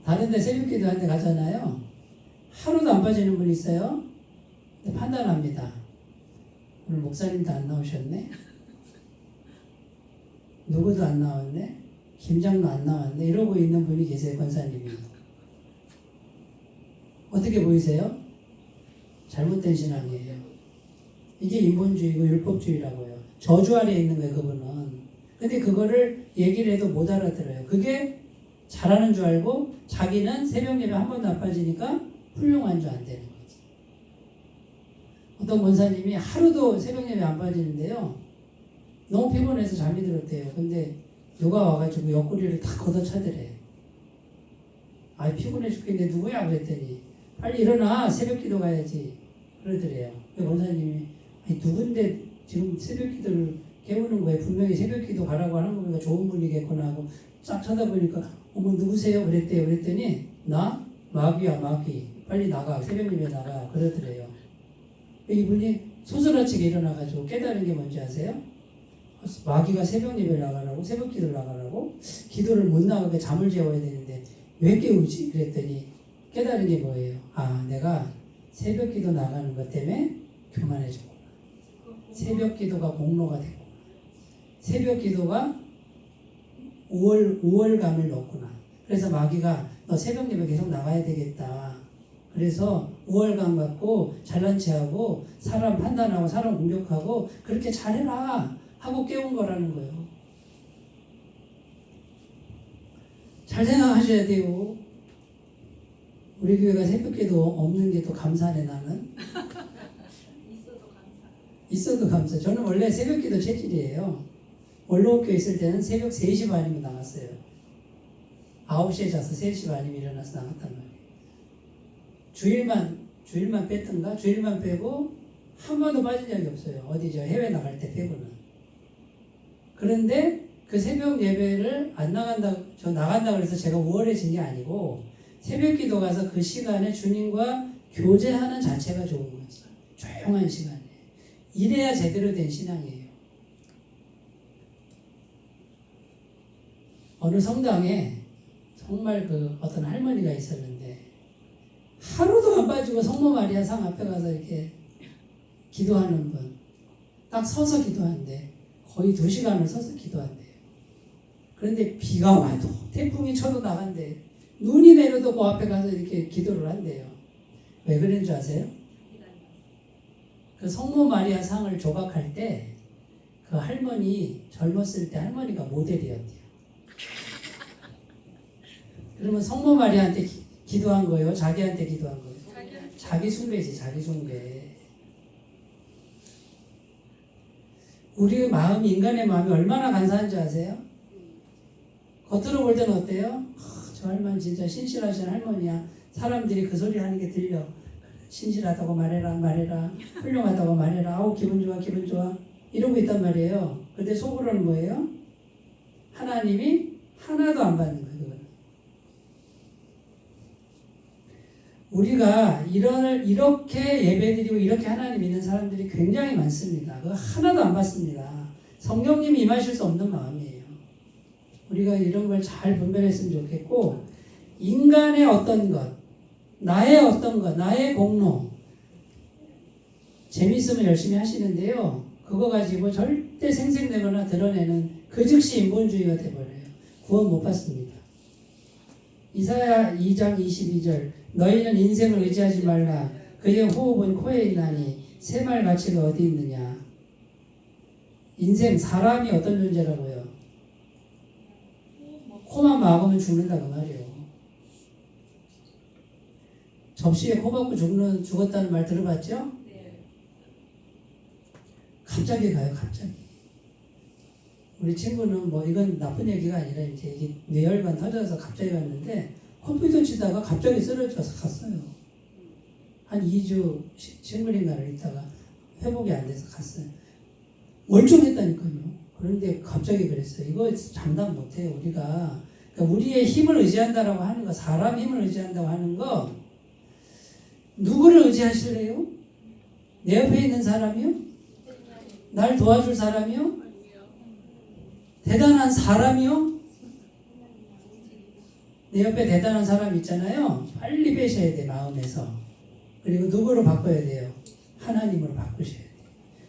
다른 데 새벽 기도 하는 데 가잖아요. 하루도 안 빠지는 분이 있어요. 근데 판단합니다. 오늘 목사님도 안 나오셨네. 누구도 안 나왔네. 김장도 안 나왔네. 이러고 있는 분이 계세요. 권사님이. 어떻게 보이세요? 잘못된 신앙이에요. 이게 인본주의고 율법주의라고요. 저주 아래에 있는 거예요. 그분은. 근데 그거를 얘기를 해도 못 알아들어요. 그게 잘하는 줄 알고 자기는 새벽 예배 한 번도 안 빠지니까 훌륭한 줄 안 되는 거지. 어떤 권사님이 하루도 새벽 예배 안 빠지는데요. 너무 피곤해서 잠이 들었대요. 근데 누가 와가지고 옆구리를 다 걷어차더래. 아 피곤해 죽겠는데 누구야? 그랬더니 빨리 일어나. 새벽 기도 가야지. 그러더래요. 권사님이 아니 누군데 지금 새벽 기도를 깨우는 거예요. 분명히 새벽 기도 가라고 하는 거니까 좋은 분이겠구나 하고 싹 쳐다보니까 어머 누구세요? 그랬대요. 그랬더니 나? 마귀야 마귀. 빨리 나가. 새벽 예배 나가. 그러더래요. 이분이 소스라치게 일어나가지고 깨달은 게 뭔지 아세요? 마귀가 새벽 예배 나가라고 새벽 기도를 나가라고 기도를 못 나가게 잠을 재워야 되는데 왜 깨우지? 그랬더니 깨달은 게 뭐예요? 아 내가 새벽 기도 나가는 것 때문에 교만해졌구나. 새벽 기도가 공로가 됐구나. 새벽 기도가 우월감을 넣었구나. 그래서 마귀가 너 새벽 예배 계속 나가야 되겠다. 그래서 우월감 갖고 잘난 체하고 사람 판단하고 사람 공격하고 그렇게 잘해라 하고 깨운 거라는 거예요. 잘 생각하셔야 돼요. 우리 교회가 새벽기도 없는 게 더 감사하네 나는. 있어도 감사. 저는 원래 새벽기도 체질이에요. 원로교회 있을 때는 새벽 3시 반이면 나갔어요. 9시에 자서 3시 반이면 일어나서 나갔단 말이에요. 주일만 뺐던가? 주일만 빼고 한 번도 빠진 적이 없어요. 어디 저 해외 나갈 때 빼고는. 그런데 그 새벽 예배를 안 나간다, 저 나간다 그래서 제가 우월해진 게 아니고 새벽 기도 가서 그 시간에 주님과 교제하는 자체가 좋은 거지. 조용한 시간이에요. 이래야 제대로 된 신앙이에요. 어느 성당에 정말 그 어떤 할머니가 있었는데 하루도 안 빠지고 성모 마리아 상 앞에 가서 이렇게 기도하는 분. 딱 서서 기도하는데 거의 2시간을 서서 기도한대요. 그런데 비가 와도 태풍이 쳐도 나간대. 눈이 내려도 그 앞에 가서 이렇게 기도를 한대요. 왜 그런 줄 아세요? 그 성모 마리아 상을 조각할 때 그 할머니 젊었을 때 할머니가 모델이었대요. 그러면 성모 마리아한테 기도한 거예요? 자기한테 기도한 거예요? 자기한테. 자기 숭배지, 자기 숭배. 우리 마음이, 인간의 마음이 얼마나 간사한 줄 아세요? 겉으로 볼 때는 어때요? 저 할머니 진짜 신실하신 할머니야. 사람들이 그 소리 하는 게 들려. 신실하다고 말해라, 말해라. 훌륭하다고 말해라. 아우, 기분 좋아, 기분 좋아. 이러고 있단 말이에요. 근데 속으로는 뭐예요? 하나님이 하나도 안 받는 거예요. 그거는. 우리가 이렇게 예배드리고 이렇게 하나님 믿는 사람들이 굉장히 많습니다. 그거 하나도 안 받습니다. 성령님이 임하실 수 없는 마음이에요. 우리가 이런 걸 잘 분별했으면 좋겠고, 인간의 어떤 것, 나의 어떤 것, 나의 공로, 재밌으면 열심히 하시는데요. 그거 가지고 절대 생색내거나 드러내는 그 즉시 인본주의가 돼버려요. 구원 못 받습니다. 이사야 2장 22절 너희는 인생을 의지하지 말라. 그의 호흡은 코에 있나니 새말 가치가 어디 있느냐. 인생, 사람이 어떤 존재라고요? 코만 막으면 죽는다 그 말이에요. 접시에 코 박고 죽었다는 말 들어봤죠? 네. 갑자기 가요, 갑자기. 우리 친구는 뭐 이건 나쁜 얘기가 아니라 이제 이게 뇌혈관 터져서 갑자기 갔는데 컴퓨터 치다가 갑자기 쓰러져서 갔어요. 한 2주 식물인간을 있다가 회복이 안 돼서 갔어요. 멀쩡했다니까요. 그런데 갑자기 그랬어요. 이거 장담 못해요. 우리가 그러니까 우리의 힘을 의지한다라고 하는 거, 사람 힘을 의지한다고 하는 거, 누구를 의지하실래요? 내 옆에 있는 사람이요? 날 도와줄 사람이요? 대단한 사람이요? 내 옆에 대단한 사람 있잖아요. 빨리 빼셔야 돼, 마음에서. 그리고 누구로 바꿔야 돼요? 하나님으로 바꾸셔야 돼요.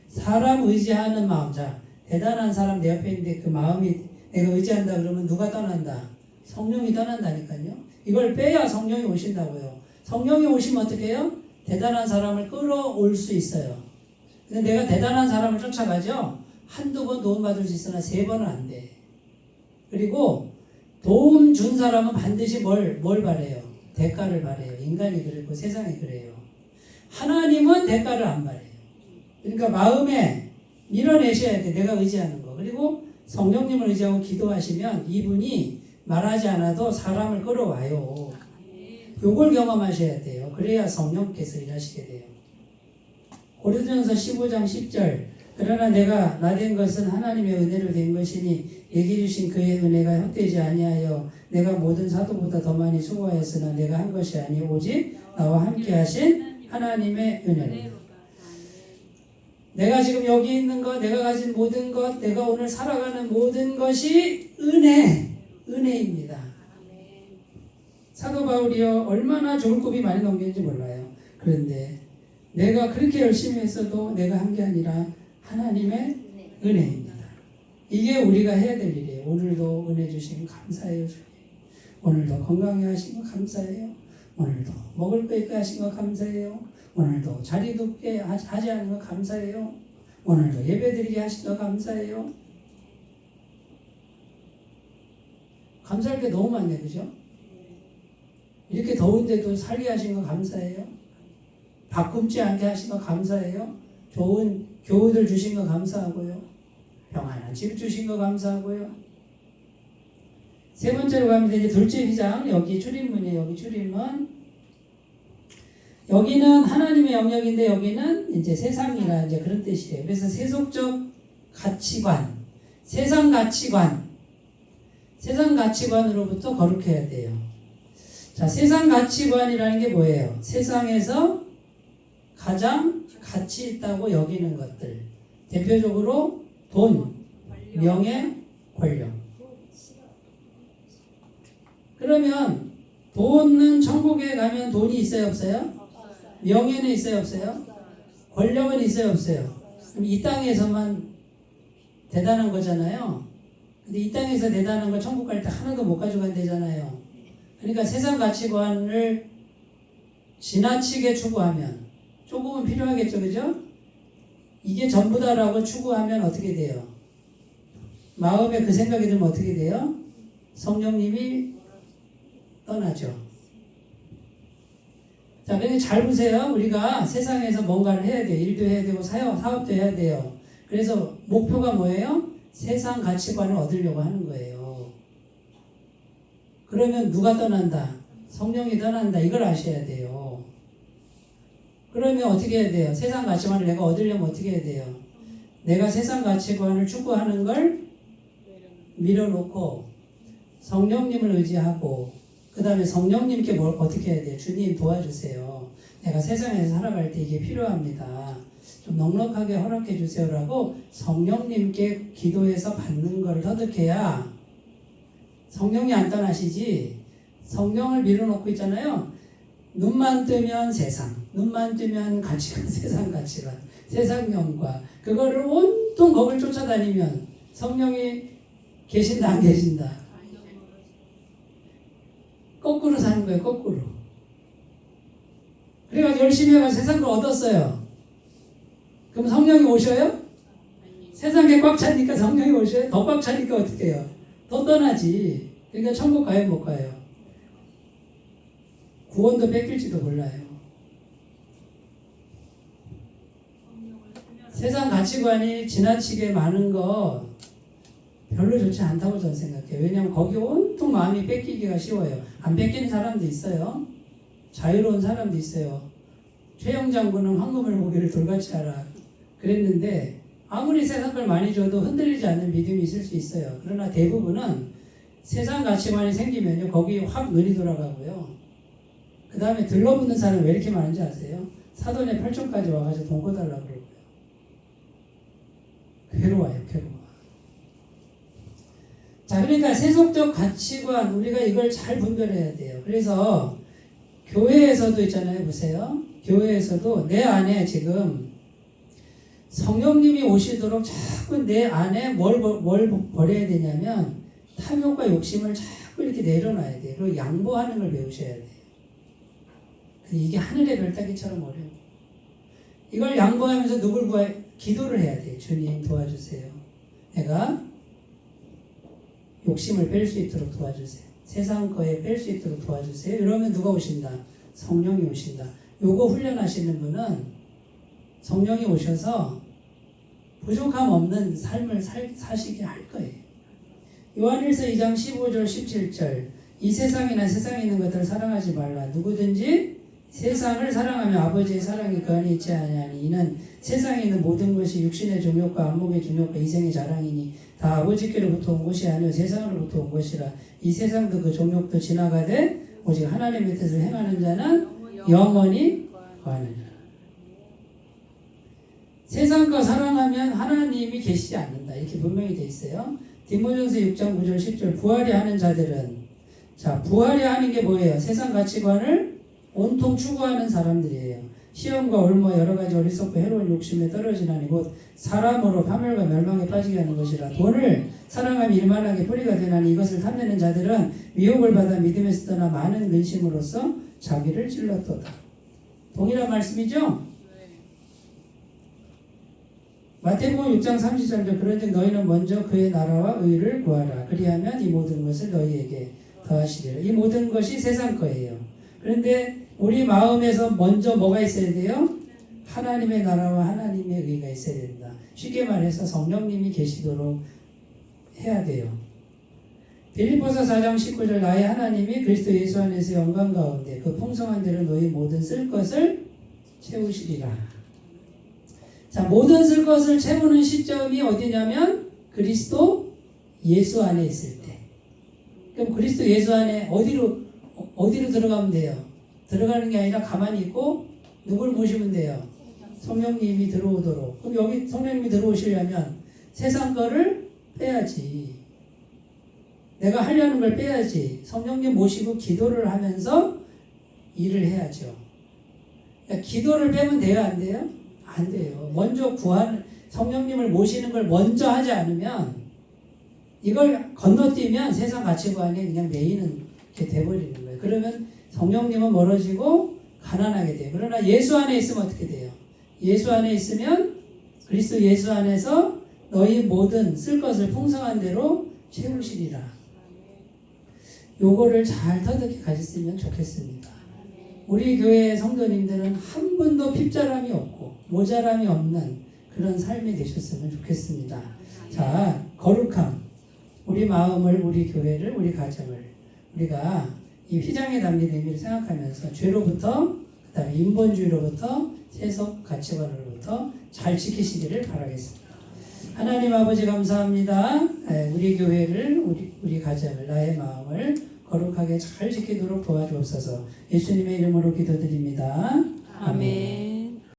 사람 의지하는 마음. 자, 대단한 사람 내 옆에 있는데 그 마음이 내가 의지한다 그러면 누가 떠난다? 성령이 떠난다니까요. 이걸 빼야 성령이 오신다고요. 성령이 오시면 어떻게 해요? 대단한 사람을 끌어올 수 있어요. 근데 내가 대단한 사람을 쫓아가죠. 한두 번 도움받을 수 있으나 3번은 안 돼. 그리고 도움 준 사람은 반드시 뭘 바래요? 대가를 바래요. 인간이 그랬고 세상이 그래요. 하나님은 대가를 안 바래요. 그러니까 마음에 밀어내셔야 돼. 내가 의지하는 거. 그리고 성령님을 의지하고 기도하시면 이분이 말하지 않아도 사람을 끌어와요. 요걸 경험하셔야 돼요. 그래야 성령께서 일하시게 돼요. 고린도전서 15장 10절 그러나 내가 나된 것은 하나님의 은혜로 된 것이니 내게 주신 그의 은혜가 헛되지 아니하여 내가 모든 사도보다 더 많이 수고하였으나 내가 한 것이 아니 오직 나와 함께 하신 하나님의 은혜로. 내가 지금 여기 있는 것, 내가 가진 모든 것, 내가 오늘 살아가는 모든 것이 은혜입니다. 사도 바울이요 얼마나 좋은 꿈이 많이 넘기는지 몰라요. 그런데 내가 그렇게 열심히 했어도 내가 한 게 아니라 하나님의 은혜입니다. 이게 우리가 해야 될 일이에요. 오늘도 은혜 주시면 감사해요. 주님. 오늘도 건강해 하신 거 감사해요. 오늘도 먹을 거 있게 하신 거 감사해요. 오늘도 자리 눕게 하지 않은 거 감사해요. 오늘도 예배드리게 하신 거 감사해요. 감사할 게 너무 많네, 그죠? 이렇게 더운데도 살게 하신 거 감사해요. 밥 굶지 않게 하신 거 감사해요. 좋은 교우들 주신 거 감사하고요. 평안한 집 주신 거 감사하고요. 세 번째로 가면 이제 둘째 휘장, 여기 출입문이에요. 여기 출입문. 여기는 하나님의 영역인데 여기는 이제 세상이라 이제 그런 뜻이에요. 그래서 세속적 가치관, 세상 가치관으로부터 거룩해야 돼요. 자, 세상 가치관이라는 게 뭐예요? 세상에서 가장 가치 있다고 여기는 것들. 대표적으로 돈, 명예, 권력. 그러면 돈은 천국에 가면 돈이 있어요, 없어요? 명예는 있어요, 없어요? 권력은 있어요, 없어요? 그럼 이 땅에서만 대단한 거잖아요. 근데 이 땅에서 대단한 걸 천국 갈 때 하나도 못 가져간대잖아요. 그러니까 세상 가치관을 지나치게 추구하면 조금은 필요하겠죠, 그죠? 이게 전부다라고 추구하면 어떻게 돼요? 마음에 그 생각이 들면 어떻게 돼요? 성령님이 떠나죠. 자, 그러니까 잘 보세요. 우리가 세상에서 뭔가를 해야 돼요. 일도 해야 되고 사업도 해야 돼요. 그래서 목표가 뭐예요? 세상 가치관을 얻으려고 하는 거예요. 그러면 누가 떠난다? 성령이 떠난다. 이걸 아셔야 돼요. 그러면 어떻게 해야 돼요? 세상 가치관을 내가 얻으려면 어떻게 해야 돼요? 내가 세상 가치관을 추구하는 걸 밀어놓고 성령님을 의지하고 그 다음에 성령님께 뭘 어떻게 해야 돼요? 주님 도와주세요. 내가 세상에서 살아갈 때 이게 필요합니다. 좀 넉넉하게 허락해 주세요라고 성령님께 기도해서 받는 걸 터득해야 성령이 안 떠나시지. 성령을 밀어놓고 있잖아요. 눈만 뜨면 세상, 눈만 뜨면 가치관, 세상 가치관, 세상 영과 그거를 온통 거길 쫓아다니면 성령이 계신다 안 계신다? 거꾸로 사는 거예요. 거꾸로. 그래가지고 열심히 해서 세상 걸 얻었어요. 그럼 성령이 오셔요? 세상에 꽉 차니까 성령이 오셔요? 더 꽉 차니까 어떻게 해요? 더 떠나지. 그러니까 천국 가요 못 가요? 구원도 뺏길지도 몰라요. 세상 가치관이 지나치게 많은 거 별로 좋지 않다고 저는 생각해요. 왜냐하면 거기 온통 마음이 뺏기기가 쉬워요. 안 뺏기는 사람도 있어요. 자유로운 사람도 있어요. 최영 장군은 황금을 보기를 돌같이 하라 그랬는데 아무리 세상 걸 많이 줘도 흔들리지 않는 믿음이 있을 수 있어요. 그러나 대부분은 세상 가치관이 생기면요 거기 확 눈이 돌아가고요. 그 다음에 들러붙는 사람이 왜 이렇게 많은지 아세요? 사돈의 8촌까지 와가지고 돈 꿔달라고 그러고요. 괴로워요. 괴로워. 자, 그러니까 세속적 가치관 우리가 이걸 잘 분별해야 돼요. 그래서 교회에서도 있잖아요. 보세요. 교회에서도 내 안에 지금 성령님이 오시도록 자꾸 내 안에 뭘 버려야 되냐면 탐욕과 욕심을 자꾸 이렇게 내려놔야 돼요. 그리고 양보하는 걸 배우셔야 돼요. 이게 하늘의 별 따기처럼 어려워요. 이걸 양보하면서 누굴 기도를 해야 돼요. 주님 도와주세요. 내가 욕심을 뺄 수 있도록 도와주세요. 세상 거에 뺄 수 있도록 도와주세요. 이러면 누가 오신다? 성령이 오신다. 요거 훈련하시는 분은 성령이 오셔서 부족함 없는 삶을 사시게 할 거예요. 요한일서 2장 15절 17절 이 세상이나 세상에 있는 것들을 사랑하지 말라. 누구든지 세상을 사랑하며 아버지의 사랑이 그 안에 있지 아니하니 이는 세상에 있는 모든 것이 육신의 종욕과 안목의 종욕과 이생의 자랑이니 다 아버지께로부터 온 것이 아니요 세상으로부터 온 것이라. 이 세상도 그 종욕도 지나가되 오직 하나님의 뜻을 행하는 자는 영원히 거하느니라. 세상 거 사랑하면 하나님이 계시지 않는다. 이렇게 분명히 돼 있어요. 디모전서 6장 9절 10절 부활이야 하는 자들은 자 부활이야 하는 게 뭐예요? 세상 가치관을 온통 추구하는 사람들이에요. 시험과 올무 여러 가지 어리석고 해로운 욕심에 떨어지나니 곧 사람으로 파멸과 멸망에 빠지게 하는 것이라. 돈을 사랑하며 일만하게 뿌리가 되나니 이것을 탐내는 자들은 미혹을 받아 믿음에서 떠나 많은 근심으로써 자기를 찔렀도다. 동일한 말씀이죠? 마태복음 6장 30절도 그런즉 너희는 먼저 그의 나라와 의를 구하라. 그리하면 이 모든 것을 너희에게 더하시리라. 이 모든 것이 세상 거예요. 그런데 우리 마음에서 먼저 뭐가 있어야 돼요? 하나님의 나라와 하나님의 의가 있어야 된다. 쉽게 말해서 성령님이 계시도록 해야 돼요. 빌립보서 4장 19절 나의 하나님이 그리스도 예수 안에서 영광 가운데 그 풍성한 대로 너희 모든 쓸 것을 채우시리라. 자, 모든 쓸 것을 채우는 시점이 어디냐면 그리스도 예수 안에 있을 때. 그럼 그리스도 예수 안에 어디로 들어가면 돼요? 들어가는 게 아니라 가만히 있고 누굴 모시면 돼요? 성령님이 들어오도록. 그럼 여기 성령님이 들어오시려면 세상 거를 빼야지. 내가 하려는 걸 빼야지. 성령님 모시고 기도를 하면서 일을 해야죠. 그러니까 기도를 빼면 돼요? 안 돼요? 안 돼요. 먼저 성령님을 모시는 걸 먼저 하지 않으면 이걸 건너뛰면 세상 가치관에 그냥 매이는 게 돼버리는 거예요. 그러면 성령님은 멀어지고 가난하게 돼요. 그러나 예수 안에 있으면 어떻게 돼요? 예수 안에 있으면 그리스도 예수 안에서 너희 모든 쓸 것을 풍성한 대로 채우시리라. 요거를 잘 터득해 가셨으면 좋겠습니다. 우리 교회 성도님들은 한 분도 핍자람이 없고 모자람이 없는 그런 삶이 되셨으면 좋겠습니다. 자, 거룩함. 우리 마음을, 우리 교회를, 우리 가정을 우리가 이 휘장에 담긴 의미를 생각하면서 죄로부터, 그 다음에 인본주의로부터, 세속 가치관으로부터 잘 지키시기를 바라겠습니다. 하나님 아버지 감사합니다. 우리 교회를, 우리 가정을, 나의 마음을 거룩하게 잘 지키도록 도와주옵소서. 예수님의 이름으로 기도드립니다. 아멘.